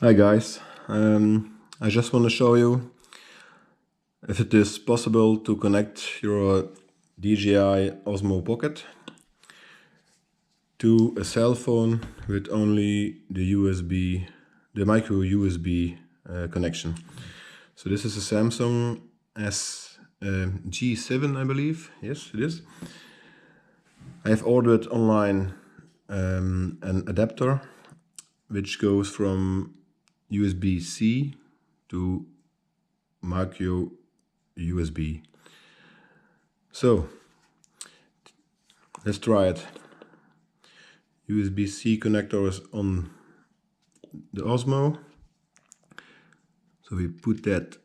Hi guys, I just want to show you if it is possible to connect your DJI Osmo Pocket to a cell phone with only the micro USB connection. So this is a Samsung G7, I believe. Yes, it is. I have ordered online an adapter which goes from USB-C to micro USB. So let's try it. USB-C connector is on the Osmo. So we put that,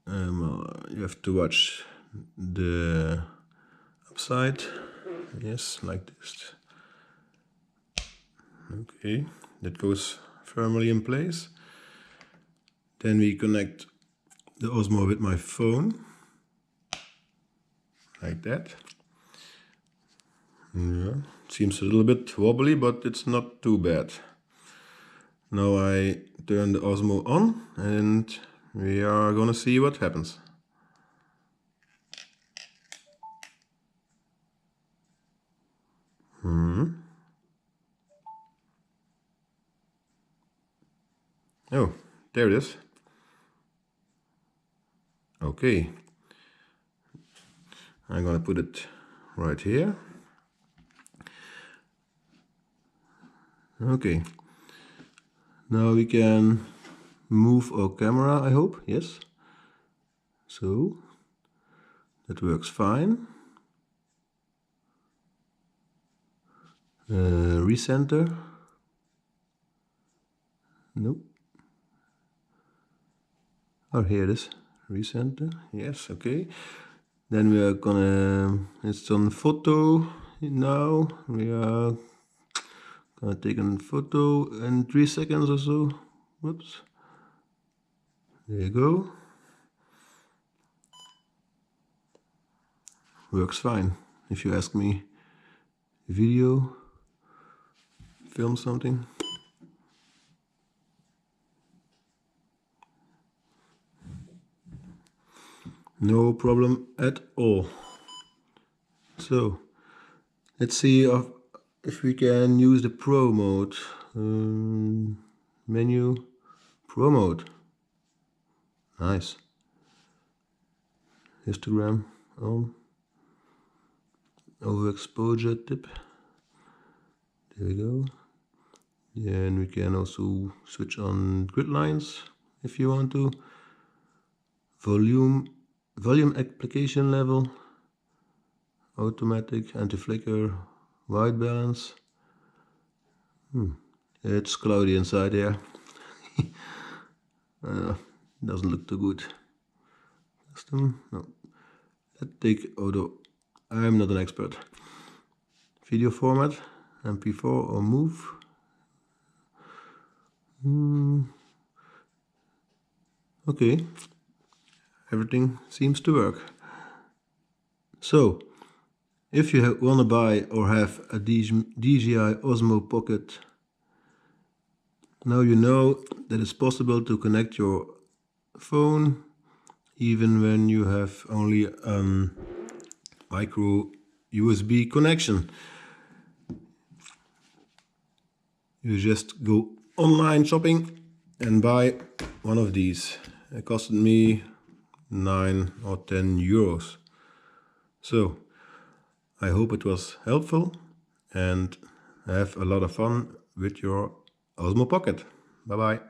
you have to watch the upside. Yes, like this. Okay, that goes firmly in place. Then we connect the Osmo with my phone, like that. Yeah, seems a little bit wobbly, but it's not too bad. Now I turn the Osmo on and we are gonna see what happens. Oh, there it is. Okay. I'm gonna put it right here. Okay. Now we can move our camera, I hope. Yes. So that works fine. Recenter. Nope. Oh, here it is. Recenter. Yes, okay. Then we are gonna, it's on photo now. We are gonna take a photo in 3 seconds or so. Whoops. There you go. Works fine, if you ask me. Video, film something. No problem at all. So let's see if we can use the Pro mode. Menu, Pro mode. Nice. Histogram on. Overexposure tip. There we go. And we can also switch on grid lines if you want to. Volume application level. Automatic, anti-flicker, white balance. It's cloudy inside here. Doesn't look too good. Custom, no. Let's take auto. I'm not an expert. Video format, MP4 or MOV. Okay, everything seems to work. So, if you want to buy or have a DJI Osmo Pocket, now you know that it's possible to connect your phone even when you have only a micro USB connection. You just go online shopping and buy one of these. It costed me 9 or 10 euros. So I hope it was helpful and have a lot of fun with your Osmo Pocket. Bye bye.